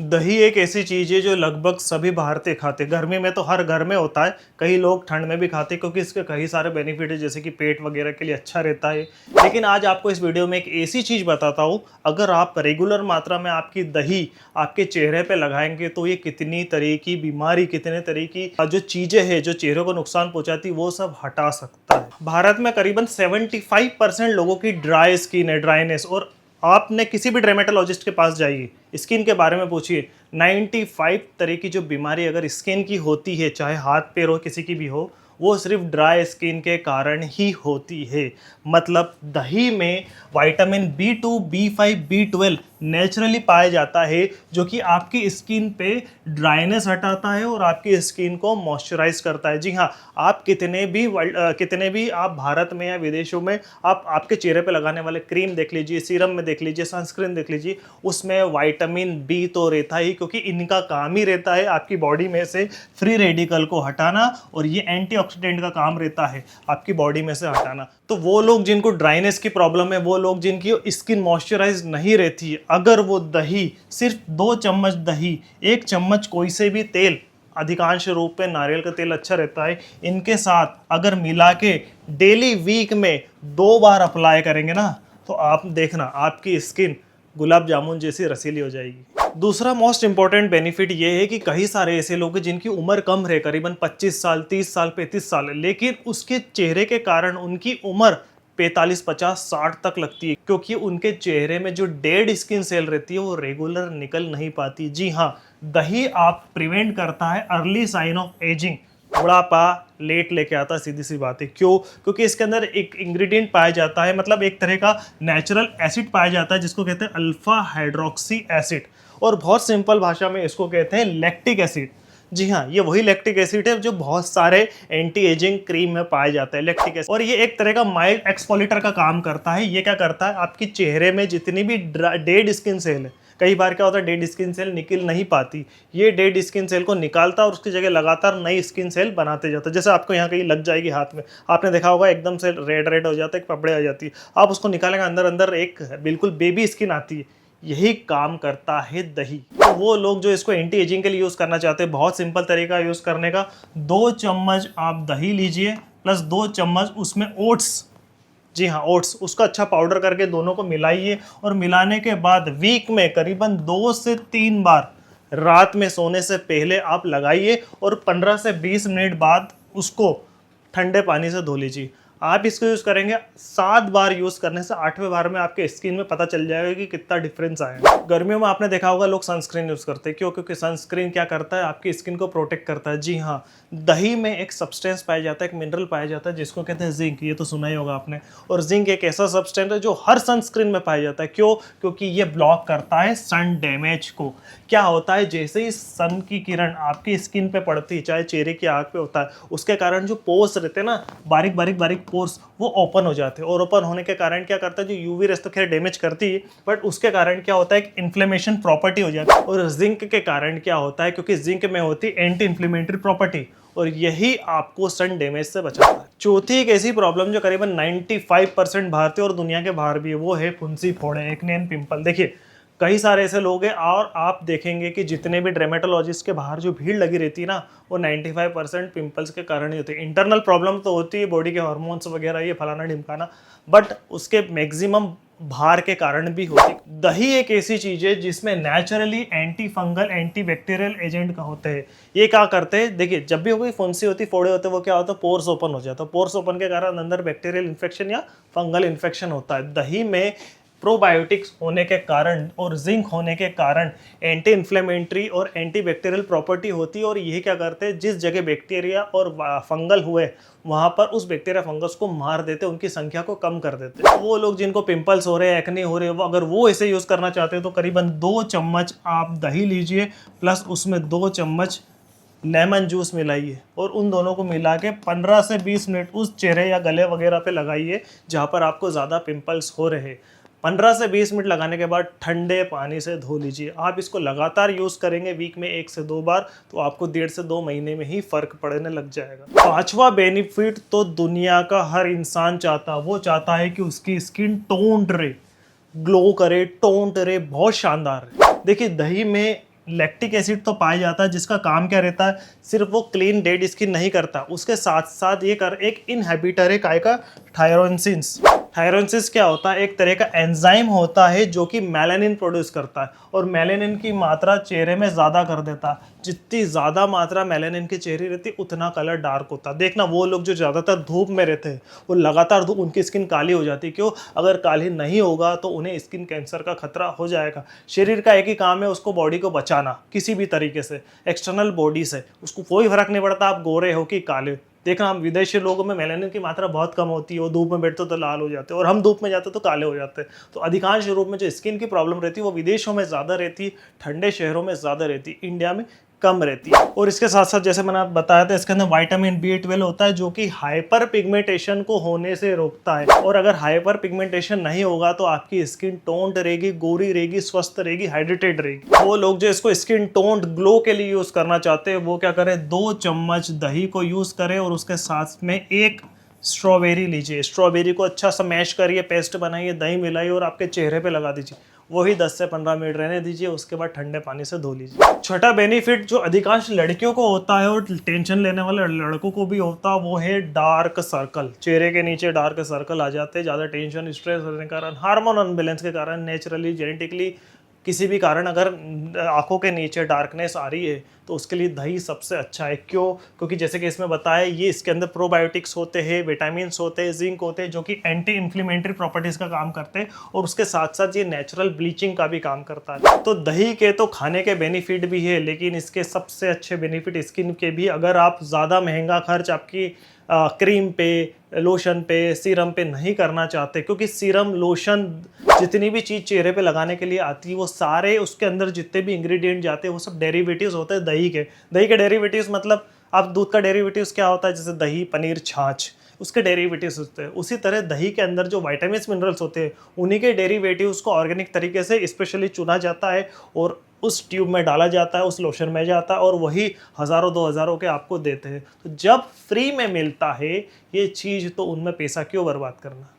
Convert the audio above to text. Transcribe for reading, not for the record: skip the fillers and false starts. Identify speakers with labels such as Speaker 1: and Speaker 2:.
Speaker 1: दही एक ऐसी चीज़ है जो लगभग सभी भारतीय खाते हैं। गर्मी में तो हर घर में होता है, कई लोग ठंड में भी खाते हैं क्योंकि इसके कई सारे बेनिफिट है, जैसे कि पेट वगैरह के लिए अच्छा रहता है। लेकिन आज आपको इस वीडियो में एक ऐसी चीज़ बताता हूँ, अगर आप रेगुलर मात्रा में आपकी दही आपके चेहरे पे लगाएंगे तो ये कितनी तरह की बीमारी, कितने तरह की जो चीज़ें हैं जो चेहरे को नुकसान पहुंचाती वो सब हटा सकता है। भारत में करीबन 75% लोगों की ड्राई स्किन है, ड्राइनेस। और आपने किसी भी डर्मेटोलॉजिस्ट के पास जाइए, स्किन के बारे में पूछिए, 95 तरह की जो बीमारी अगर स्किन की होती है, चाहे हाथ पैर हो किसी की भी हो, वो सिर्फ ड्राई स्किन के कारण ही होती है। मतलब दही में vitamin B2, B5, B12 naturally पाया जाता है, जो कि आपकी स्किन पे ड्राइनेस हटाता है और आपकी स्किन को मॉइस्चराइज करता है। जी हाँ, आप कितने भी आप भारत में या विदेशों में आप आपके चेहरे पे लगाने वाले क्रीम देख लीजिए, सीरम में देख लीजिए, सनस्क्रीन देख लीजिए, उसमें विटामिन बी तो रहता ही, क्योंकि इनका काम ही रहता है आपकी बॉडी में से फ्री रेडिकल को हटाना, और ये एंटीऑक्सीडेंट का काम रहता है आपकी बॉडी में से हटाना। तो वो लोग जिनको ड्राइनेस की प्रॉब्लम है, वो लोग जिनकी स्किन मॉइस्चराइज नहीं रहती है, अगर वो दही, सिर्फ 2 चम्मच दही, 1 चम्मच कोई से भी तेल, अधिकांश रूप में नारियल का तेल अच्छा रहता है, इनके साथ अगर मिला के डेली वीक में 2 बार अप्लाई करेंगे ना, तो आप देखना आपकी स्किन गुलाब जामुन जैसी रसीली हो जाएगी। दूसरा मोस्ट इंपॉर्टेंट बेनिफिट ये है कि कई सारे ऐसे लोग हैं जिनकी उम्र कम है, करीबन 25 साल, 30 साल, 35 साल है, लेकिन उसके चेहरे के कारण उनकी उम्र 45, 50, 60 तक लगती है, क्योंकि उनके चेहरे में जो डेड स्किन सेल रहती है वो रेगुलर निकल नहीं पाती। जी हाँ, दही आप प्रिवेंट करता है अर्ली साइन ऑफ एजिंग, बुढ़ापा लेट लेके आता है, सीधी सी बात है। क्यों? क्योंकि इसके अंदर एक इंग्रेडिएंट पाया जाता है, मतलब एक तरह का नेचुरल एसिड पाया जाता है जिसको कहते हैं अल्फा हाइड्रोक्सी एसिड, और बहुत सिंपल भाषा में इसको कहते हैं लैक्टिक एसिड। जी हाँ, ये वही लैक्टिक एसिड है जो बहुत सारे एंटी एजिंग क्रीम में पाया जाता है, लैक्टिक एसिड। और ये एक तरह का माइल्ड एक्सफोलिएटर का काम करता है। ये क्या करता है, आपके चेहरे में जितनी भी डेड स्किन सेल है, कई बार क्या होता है डेड स्किन सेल निकल नहीं पाती, ये डेड स्किन सेल को निकालता है और उसकी जगह लगातार नई स्किन सेल बनाते जाता है। जैसे आपको यहाँ कहीं लग जाएगी हाथ में, आपने देखा होगा एकदम से रेड रेड हो जाता है, एक पपड़े आ जाती है, आप उसको निकालेंगे, अंदर अंदर एक बिल्कुल बेबी स्किन आती है। यही काम करता है दही। तो वो लोग जो इसको एंटी एजिंग के लिए यूज़ करना चाहते हैं, बहुत सिंपल तरीका यूज़ करने का, 2 चम्मच आप दही लीजिए प्लस 2 चम्मच उसमें ओट्स, जी हाँ ओट्स, उसका अच्छा पाउडर करके दोनों को मिलाइए, और मिलाने के बाद वीक में करीबन 2 से 3 बार रात में सोने से पहले आप लगाइए, और 15 से 20 मिनट बाद उसको ठंडे पानी से धो लीजिए। आप इसको यूज़ करेंगे 7 बार यूज़ करने से 8वें बार में आपके स्किन में पता चल जाएगा कि कितना डिफरेंस आया। गर्मियों में आपने देखा होगा लोग सनस्क्रीन यूज़ करते हैं, क्यों? क्योंकि सनस्क्रीन क्या करता है, आपकी स्किन को प्रोटेक्ट करता है। जी हाँ, दही में एक सब्सटेंस पाया जाता है, एक मिनरल पाया जाता है जिसको कहते हैं जिंक, ये तो सुना ही होगा आपने। और जिंक एक ऐसा सब्सटेंस है जो हर सनस्क्रीन में पाया जाता है। क्यों? क्योंकि ये ब्लॉक करता है सन डैमेज को। क्या होता है, जैसे ही सन की किरण आपकी स्किन पे पड़ती है, चाहे चेहरे की आग पे होता है, उसके कारण जो पोर्स रहते हैं ना, बारीक बारीक पोर्स, वो ओपन हो जाते हैं, और ओपन होने के कारण क्या करता है, जो यूवी रेस तो खैर डैमेज करती है, बट उसके कारण क्या होता है, एक इन्फ्लेमेशन प्रॉपर्टी हो जाती है। और जिंक के कारण क्या होता है, क्योंकि जिंक में होती है एंटी इन्फ्लेमेटरी प्रॉपर्टी, और यही आपको सन डैमेज से बचाता है। चौथी एक ऐसी प्रॉब्लम जो करीबन 95% भारतीय और दुनिया के बाहर भी है, वो है फुंसी, फोड़े, एक्ने एंड पिंपल। देखिए, कई सारे ऐसे लोग हैं, और आप देखेंगे कि जितने भी डर्मेटोलॉजिस्ट के बाहर जो भीड़ लगी रहती है ना, वो 95% पिंपल्स के कारण ही होती है। इंटरनल प्रॉब्लम तो होती है, बॉडी के हार्मोन्स वगैरह, ये फलाना ढिमकाना, बट उसके मैक्सिमम बाहर के कारण भी होती है। दही एक ऐसी चीज़ है जिसमें naturally anti fungal, anti bacterial agent का होते हैं। ये क्या करते हैं, देखिए, जब भी कोई फुंसी होती, फोड़े होते, वो क्या होता है, पोर्स ओपन हो जाता है। पोर्स ओपन के कारण अंदर बैक्टीरियल इन्फेक्शन या फंगल इन्फेक्शन होता है। दही में प्रोबायोटिक्स होने के कारण और जिंक होने के कारण एंटी इन्फ्लेमेटरी और एंटी बैक्टीरियल प्रॉपर्टी होती है, और ये क्या करते हैं, जिस जगह बैक्टीरिया और फंगल हुए वहाँ पर उस बैक्टीरिया फंगस को मार देते, उनकी संख्या को कम कर देते। वो लोग जिनको पिंपल्स हो रहे हैं, एक्ने हो रहे हैं, वो अगर वो ऐसे यूज़ करना चाहते हैं तो करीबन 2 चम्मच आप दही लीजिए प्लस उसमें 2 चम्मच लेमन जूस मिलाइए, और उन दोनों को मिला के 15 से 20 मिनट उस चेहरे या गले वगैरह पे लगाइए जहाँ पर आपको ज़्यादा पिंपल्स हो रहे हैं। 15 से 20 मिनट लगाने के बाद ठंडे पानी से धो लीजिए। आप इसको लगातार यूज़ करेंगे वीक में 1 से 2 बार, तो आपको 1.5 से 2 महीने में ही फ़र्क पड़ने लग जाएगा। 5वां बेनिफिट तो दुनिया का हर इंसान चाहता है, वो चाहता है कि उसकी स्किन टोन्ड रहे, ग्लो करे, टोन्ड रहे, बहुत शानदार है। देखिए, दही में लैक्टिक एसिड तो पाया जाता है, जिसका काम क्या रहता है, सिर्फ वो क्लीन डेड स्किन नहीं करता, उसके साथ साथ ये कर एक इनहेबिटर है काय का, थायरोसिन्स। थायरोसिन्स क्या होता है, एक तरह का एंजाइम होता है जो कि मेलानिन प्रोड्यूस करता है, और मेलानिन की मात्रा चेहरे में ज़्यादा कर देता है। जितनी ज़्यादा मात्रा मेलानिन की चेहरे रहती उतना कलर डार्क होता है। देखना वो लोग जो ज़्यादातर धूप में रहते हैं वो लगातार धूप, उनकी स्किन काली हो जाती है। क्यों? अगर काली नहीं होगा तो उन्हें स्किन कैंसर का खतरा हो जाएगा। शरीर का एक ही काम है, उसको बॉडी को बचाना किसी भी तरीके से, एक्सटर्नल बॉडी से। उसको कोई फर्क नहीं पड़ता आप गोरे हो कि काले। देखना हम विदेशी लोगों में मेलानिन की मात्रा बहुत कम होती है, वो धूप में बैठते तो लाल हो जाते हैं, और हम धूप में जाते तो काले हो जाते हैं। तो अधिकांश रूप में जो स्किन की प्रॉब्लम रहती है वो विदेशों में ज़्यादा रहती, ठंडे शहरों में ज़्यादा रहती, इंडिया में कम रहती है। और इसके साथ साथ जैसे मैंने आप बताया था, इसके अंदर विटामिन B12 होता है जो कि हाइपर पिगमेंटेशन को होने से रोकता है। और अगर हाइपर पिगमेंटेशन नहीं होगा तो आपकी स्किन टोन्ड रहेगी, गोरी रहेगी, स्वस्थ रहेगी, हाइड्रेटेड रहेगी। वो लोग जो इसको स्किन टोन्ड ग्लो के लिए यूज करना चाहते हैं वो क्या करें, 2 चम्मच दही को यूज करें और उसके साथ में एक स्ट्रॉबेरी लीजिए। स्ट्रॉबेरी को अच्छा सा मैश करिए, पेस्ट बनाइए, दही मिलाइए और आपके चेहरे पे लगा दीजिए। वही 10 से 15 मिनट रहने दीजिए, उसके बाद ठंडे पानी से धो लीजिए। छठा बेनिफिट जो अधिकांश लड़कियों को होता है और टेंशन लेने वाले लड़कों को भी होता है वो है डार्क सर्कल। चेहरे के नीचे डार्क सर्कल आ जाते हैं ज़्यादा टेंशन, स्ट्रेस होने के कारण, हार्मोन अनबैलेंस के कारण, नेचुरली जेनेटिकली किसी भी कारण अगर आंखों के नीचे डार्कनेस आ रही है तो उसके लिए दही सबसे अच्छा है। क्यों? क्योंकि जैसे कि इसमें बताया, ये इसके अंदर प्रोबायोटिक्स होते हैं, विटामिन्स होते हैं, जिंक होते हैं जो कि एंटी इन्फ्लेमेटरी प्रॉपर्टीज़ का काम करते हैं, और उसके साथ साथ ये नेचुरल ब्लीचिंग का भी काम करता है। तो दही के तो खाने के बेनिफिट भी है, लेकिन इसके सबसे अच्छे बेनिफिट स्किन के भी, अगर आप ज़्यादा महंगा खर्च आपकी क्रीम पे, लोशन पे, सीरम पे नहीं करना चाहते, क्योंकि सीरम, लोशन, जितनी भी चीज़ चेहरे पे लगाने के लिए आती है वो सारे उसके अंदर जितने भी इंग्रेडिएंट जाते हैं वो सब डेरिवेटिव्स होते हैं दही के। दही के डेरिवेटिव्स मतलब आप दूध का डेरिवेटिव्स क्या होता है, जैसे दही, पनीर, छाछ, उसके डेरिवेटिव्स होते हैं। उसी तरह दही के अंदर जो विटामिन्स, मिनरल्स होते हैं उन्हीं के डेरिवेटिव्स को ऑर्गेनिक तरीके से स्पेशली चुना जाता है और उस ट्यूब में डाला जाता है, उस लोशन में जाता है, और वही हज़ारों 2000 के आपको देते हैं। तो जब फ्री में मिलता है ये चीज़ तो उनमें पैसा क्यों बर्बाद करना।